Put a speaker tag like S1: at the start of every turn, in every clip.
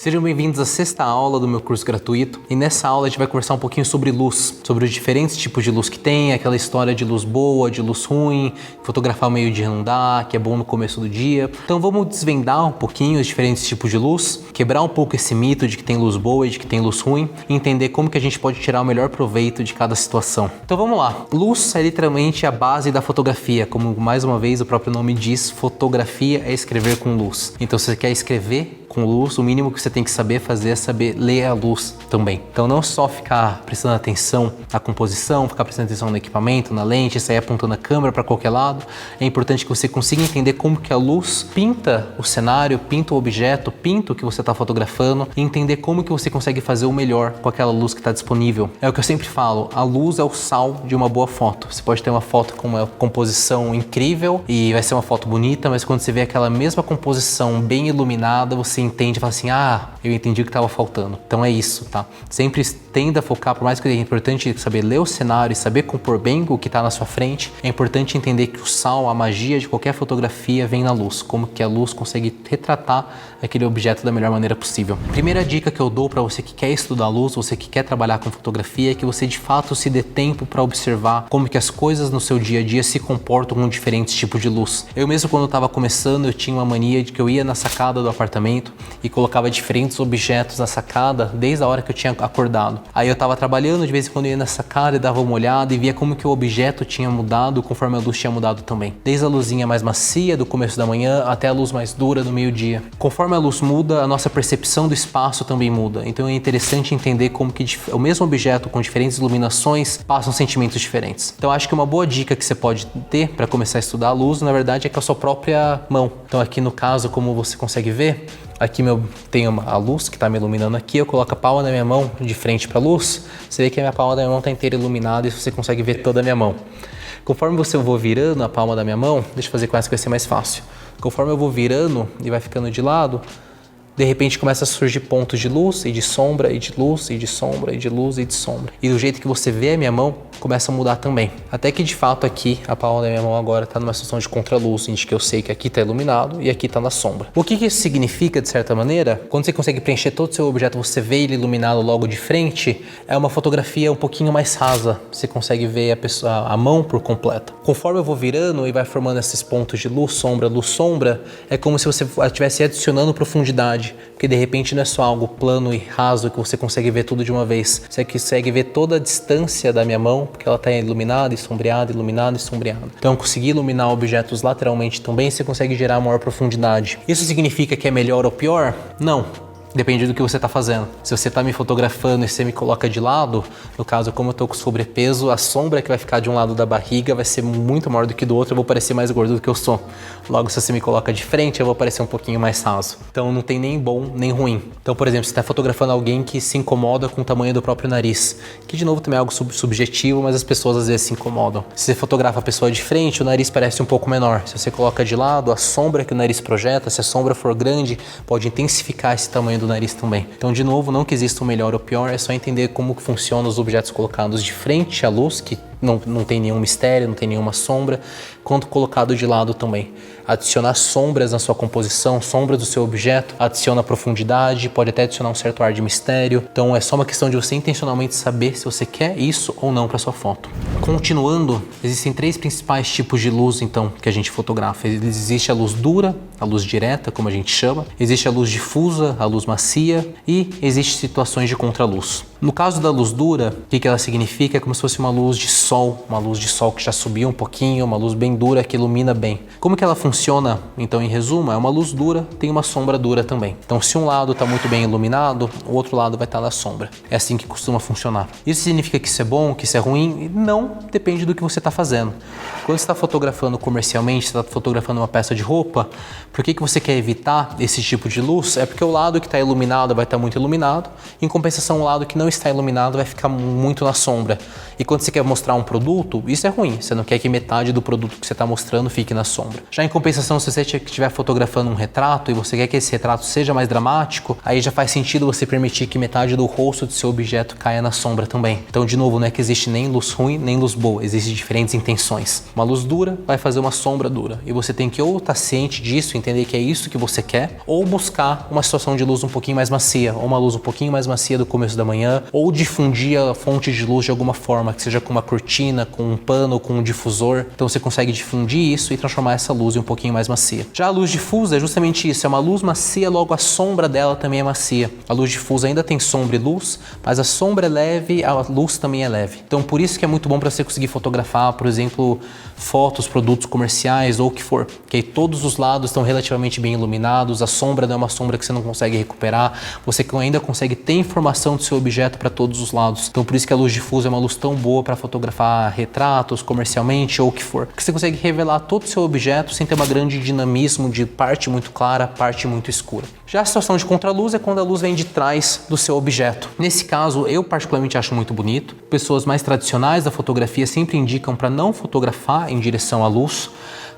S1: Sejam bem-vindos à sexta aula do meu curso gratuito e nessa aula a gente vai conversar um pouquinho sobre luz, sobre os diferentes tipos de luz que tem, aquela história de luz boa, de luz ruim, fotografar ao meio-dia não dá, que é bom no começo do dia. Então vamos desvendar um pouquinho os diferentes tipos de luz, quebrar um pouco esse mito de que tem luz boa e de que tem luz ruim e entender como que a gente pode tirar o melhor proveito de cada situação. Então vamos lá. Luz é literalmente a base da fotografia, como mais uma vez o próprio nome diz, fotografia é escrever com luz. Então se você quer escrever com luz, o mínimo que você tem que saber fazer é saber ler a luz também. Então não só ficar prestando atenção na composição, ficar prestando atenção no equipamento, na lente, sair apontando a câmera para qualquer lado. É importante que você consiga entender como que a luz pinta o cenário, pinta o objeto, pinta o que você está fotografando e entender como que você consegue fazer o melhor com aquela luz que está disponível. É o que eu sempre falo, a luz é o sal de uma boa foto. Você pode ter uma foto com uma composição incrível e vai ser uma foto bonita, mas quando você vê aquela mesma composição bem iluminada, você entende e fala assim, eu entendi o que estava faltando. Então é isso, tá? Sempre tenda a focar, por mais que é importante saber ler o cenário e saber compor bem o que está na sua frente, é importante entender que o sal, a magia de qualquer fotografia vem na luz, como que a luz consegue retratar aquele objeto da melhor maneira possível. Primeira dica que eu dou para você que quer estudar luz, você que quer trabalhar com fotografia, é que você de fato se dê tempo para observar como que as coisas no seu dia a dia se comportam com diferentes tipos de luz. Eu mesmo quando eu estava começando, eu tinha uma mania de que eu ia na sacada do apartamento e colocava diferentes objetos na sacada desde a hora que eu tinha acordado. Aí eu estava trabalhando, de vez em quando eu ia na sacada e dava uma olhada e via como que o objeto tinha mudado conforme a luz tinha mudado também. Desde a luzinha mais macia do começo da manhã até a luz mais dura do meio-dia. Conforme a luz muda, a nossa percepção do espaço também muda. Então é interessante entender como que o mesmo objeto com diferentes iluminações passam sentimentos diferentes. Então acho que uma boa dica que você pode ter para começar a estudar a luz, na verdade, é com a sua própria mão. Então aqui no caso, como você consegue ver, aqui tenho a luz que está me iluminando aqui, eu coloco a palma da minha mão de frente para a luz, você vê que a minha palma da minha mão está inteira iluminada e você consegue ver toda a minha mão. Conforme eu vou virando a palma da minha mão, deixa eu fazer com essa que vai ser mais fácil. Conforme eu vou virando e vai ficando de lado, de repente começa a surgir pontos de luz e de sombra e de luz e de sombra e de luz e de sombra. E do jeito que você vê a minha mão, começa a mudar também. Até que de fato aqui, a palma da minha mão agora está numa situação de contraluz, em que eu sei que aqui está iluminado e aqui está na sombra. O que isso significa de certa maneira? Quando você consegue preencher todo o seu objeto, você vê ele iluminado logo de frente, é uma fotografia um pouquinho mais rasa. Você consegue ver a mão por completa. Conforme eu vou virando e vai formando esses pontos de luz, sombra, é como se você estivesse adicionando profundidade. Porque de repente não é só algo plano e raso que você consegue ver tudo de uma vez. Você consegue ver toda a distância da minha mão, porque ela está iluminada e sombreada, iluminada e sombreada. Então conseguir iluminar objetos lateralmente também, você consegue gerar maior profundidade. Isso significa que é melhor ou pior? Não. Depende do que você está fazendo. Se você está me fotografando e você me coloca de lado, no caso, como eu estou com sobrepeso, a sombra que vai ficar de um lado da barriga vai ser muito maior do que do outro, eu vou parecer mais gordo do que eu sou. Logo, se você me coloca de frente, eu vou parecer um pouquinho mais raso. Então, não tem nem bom nem ruim. Então, por exemplo, você está fotografando alguém que se incomoda com o tamanho do próprio nariz, que de novo também é algo subjetivo, mas as pessoas às vezes se incomodam. Se você fotografa a pessoa de frente, o nariz parece um pouco menor. Se você coloca de lado, a sombra que o nariz projeta, se a sombra for grande, pode intensificar esse tamanho do nariz também. Então, de novo, não que exista o melhor ou pior, é só entender como funcionam os objetos colocados de frente à luz, que não tem nenhum mistério, não tem nenhuma sombra, quanto colocado de lado também. Adicionar sombras na sua composição, sombras do seu objeto, adiciona profundidade, pode até adicionar um certo ar de mistério. Então é só uma questão de você intencionalmente saber se você quer isso ou não para sua foto. Continuando, existem três principais tipos de luz então que a gente fotografa. Existe a luz dura, a luz direta, como a gente chama. Existe a luz difusa, a luz macia e existem situações de contraluz. No caso da luz dura, o que ela significa? É como se fosse uma luz de sol, uma luz de sol que já subiu um pouquinho, uma luz bem dura que ilumina bem. Como que ela funciona? Então, em resumo, é uma luz dura, tem uma sombra dura também. Então, se um lado está muito bem iluminado, o outro lado vai estar na sombra. É assim que costuma funcionar. Isso significa que isso é bom, que isso é ruim? Não, depende do que você está fazendo. Quando você está fotografando comercialmente, você está fotografando uma peça de roupa, por que você quer evitar esse tipo de luz? É porque o lado que está iluminado vai estar muito iluminado, em compensação o lado que não está iluminado vai ficar muito na sombra. E quando você quer mostrar um produto, isso é ruim. Você não quer que metade do produto que você está mostrando fique na sombra. Já em compensação, se você estiver fotografando um retrato e você quer que esse retrato seja mais dramático, aí já faz sentido você permitir que metade do rosto do seu objeto caia na sombra também. Então, de novo, não é que existe nem luz ruim, nem luz boa. Existem diferentes intenções. Uma luz dura vai fazer uma sombra dura. E você tem que ou estar ciente disso, entender que é isso que você quer, ou buscar uma situação de luz um pouquinho mais macia, ou uma luz um pouquinho mais macia do começo da manhã, ou difundir a fonte de luz de alguma forma, que seja com uma cortina, com um pano, com um difusor. Então você consegue difundir isso e transformar essa luz em um pouquinho mais macia. Já a luz difusa é justamente isso, é uma luz macia, logo a sombra dela também é macia. A luz difusa ainda tem sombra e luz, mas a sombra é leve, a luz também é leve. Então por isso que é muito bom para você conseguir fotografar, por exemplo, fotos, produtos comerciais ou o que for, que aí todos os lados estão relativamente bem iluminados, a sombra não é uma sombra que você não consegue recuperar, você ainda consegue ter informação do seu objeto para todos os lados. Então por isso que a luz difusa é uma luz tão boa para fotografar retratos comercialmente ou o que for, porque você consegue revelar todo o seu objeto sem ter uma grande dinamismo de parte muito clara, parte muito escura. Já a situação de contraluz é quando a luz vem de trás do seu objeto. Nesse caso, eu particularmente acho muito bonito. Pessoas mais tradicionais da fotografia sempre indicam para não fotografar em direção à luz.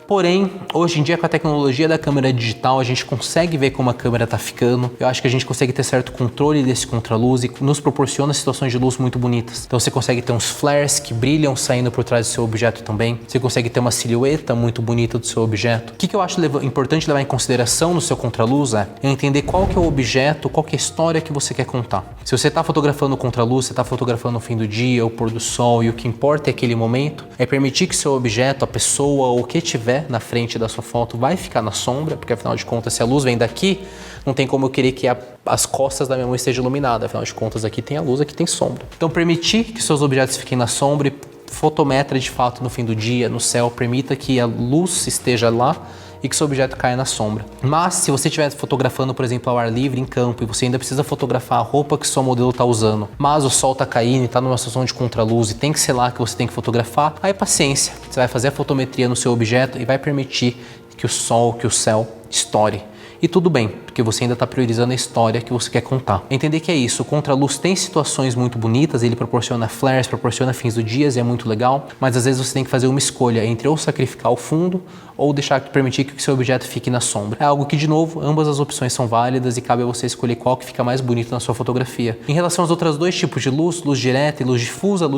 S1: Porém, hoje em dia com a tecnologia da câmera digital, a gente consegue ver como a câmera está ficando. Eu acho que a gente consegue ter certo controle desse contraluz e nos proporciona situações de luz muito bonitas. Então você consegue ter uns flares que brilham saindo por trás do seu objeto também. Você consegue ter uma silhueta muito bonita do seu objeto. O que eu acho importante levar em consideração no seu contraluz é entender qual que é o objeto, qual que é a história que você quer contar. Se você está fotografando o contraluz, você está fotografando o fim do dia, o pôr do sol, e o que importa é aquele momento, é permitir que seu objeto, a pessoa ou o que tiver na frente da sua foto vai ficar na sombra, porque afinal de contas, se a luz vem daqui, não tem como eu querer que as costas da minha mão estejam iluminadas. Afinal de contas, aqui tem a luz, aqui tem sombra. Então, permitir que seus objetos fiquem na sombra e fotometra de fato no fim do dia, no céu, permita que a luz esteja lá e que seu objeto caia na sombra. Mas se você estiver fotografando, por exemplo, ao ar livre, em campo, e você ainda precisa fotografar a roupa que seu modelo está usando, mas o sol está caindo e está numa situação de contraluz e tem que ser lá que você tem que fotografar, aí paciência. Você vai fazer a fotometria no seu objeto e vai permitir que o sol, que o céu estoure. E tudo bem, porque você ainda está priorizando a história que você quer contar. Entender que é isso, o contraluz tem situações muito bonitas, ele proporciona flares, proporciona fins do dia e é muito legal, mas às vezes você tem que fazer uma escolha entre ou sacrificar o fundo ou permitir que o seu objeto fique na sombra. É algo que, de novo, ambas as opções são válidas e cabe a você escolher qual que fica mais bonito na sua fotografia. Em relação aos outros dois tipos de luz direta e luz difusa,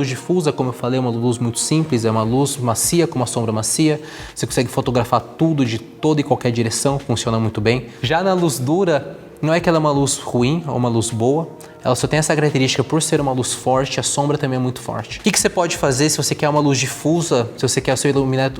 S1: como eu falei, é uma luz muito simples, é uma luz macia com uma sombra macia, você consegue fotografar tudo de toda e qualquer direção, funciona muito bem. Já na luz dura, não é que ela é uma luz ruim ou uma luz boa, ela só tem essa característica por ser uma luz forte, a sombra também é muito forte. O que você pode fazer se você quer uma luz difusa, se você quer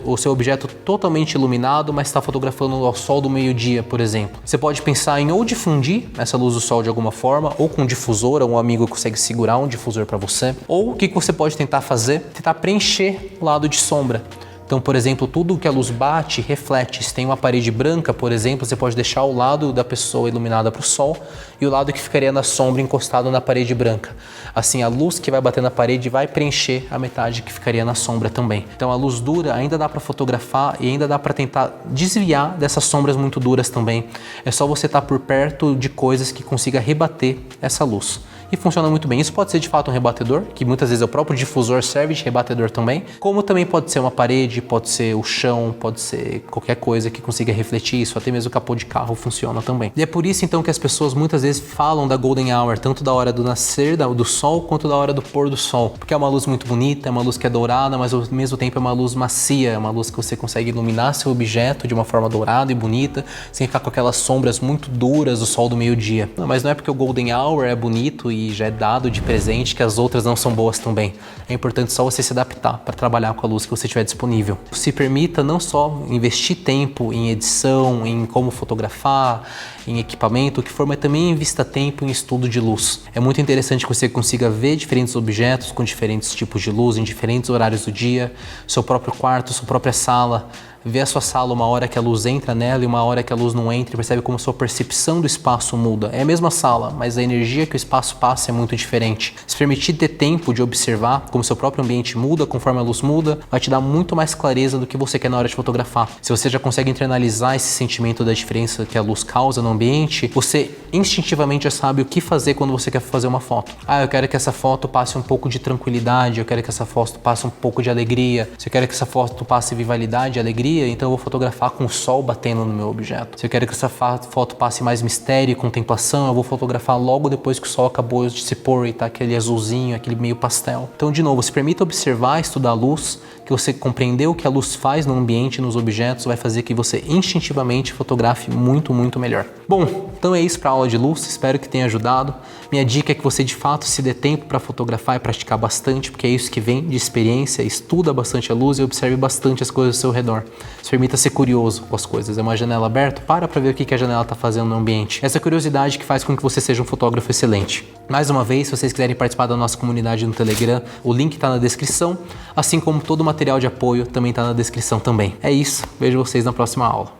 S1: o seu objeto totalmente iluminado, mas está fotografando ao sol do meio-dia, por exemplo? Você pode pensar em ou difundir essa luz do sol de alguma forma, ou com um difusor, ou um amigo consegue segurar um difusor para você, ou o que você pode tentar fazer? Tentar preencher o lado de sombra. Então, por exemplo, tudo que a luz bate, reflete. Se tem uma parede branca, por exemplo, você pode deixar o lado da pessoa iluminada para o sol e o lado que ficaria na sombra encostado na parede branca. Assim, a luz que vai bater na parede vai preencher a metade que ficaria na sombra também. Então, a luz dura ainda dá para fotografar e ainda dá para tentar desviar dessas sombras muito duras também. É só você estar por perto de coisas que consiga rebater essa luz. E funciona muito bem. Isso pode ser de fato um rebatedor, que muitas vezes o próprio difusor serve de rebatedor também, como também pode ser uma parede, pode ser o chão, pode ser qualquer coisa que consiga refletir isso, até mesmo o capô de carro funciona também. E é por isso então que as pessoas muitas vezes falam da Golden Hour, tanto da hora do nascer do sol, quanto da hora do pôr do sol, porque é uma luz muito bonita, é uma luz que é dourada, mas ao mesmo tempo é uma luz macia, é uma luz que você consegue iluminar seu objeto de uma forma dourada e bonita, sem ficar com aquelas sombras muito duras do sol do meio-dia. Mas não é porque o Golden Hour é bonito e já é dado de presente que as outras não são boas também. É importante só você se adaptar para trabalhar com a luz que você tiver disponível. Se permita não só investir tempo em edição, em como fotografar, em equipamento, o que for, mas também invista tempo em estudo de luz. É muito interessante que você consiga ver diferentes objetos com diferentes tipos de luz, em diferentes horários do dia, seu próprio quarto, sua própria sala. Vê a sua sala uma hora que a luz entra nela e uma hora que a luz não entra e percebe como a sua percepção do espaço muda. É a mesma sala, mas a energia que o espaço passa é muito diferente. Se permitir ter tempo de observar como seu próprio ambiente muda conforme a luz muda, vai te dar muito mais clareza do que você quer na hora de fotografar. Se você já consegue internalizar esse sentimento da diferença que a luz causa no ambiente, você instintivamente já sabe o que fazer quando você quer fazer uma foto. Ah, eu quero que essa foto passe um pouco de tranquilidade, eu quero que essa foto passe um pouco de alegria. Se eu quero que essa foto passe vitalidade e alegria, então eu vou fotografar com o sol batendo no meu objeto. Se eu quero que essa foto passe mais mistério e contemplação, eu vou fotografar logo depois que o sol acabou de se pôr e tá aquele azulzinho, aquele meio pastel. Então, de novo, se permita observar, estudar a luz, que você compreendeu o que a luz faz no ambiente, nos objetos, vai fazer que você instintivamente fotografe muito, muito melhor. Bom, então é isso para a aula de luz, espero que tenha ajudado. Minha dica é que você de fato se dê tempo para fotografar e praticar bastante, porque é isso que vem de experiência, estuda bastante a luz e observe bastante as coisas ao seu redor. Se permita ser curioso com as coisas. É uma janela aberta, para ver o que a janela está fazendo no ambiente. Essa curiosidade que faz com que você seja um fotógrafo excelente. Mais uma vez, se vocês quiserem participar da nossa comunidade no Telegram, o link está na descrição, assim como todo o material de apoio também está na descrição também. É isso, vejo vocês na próxima aula.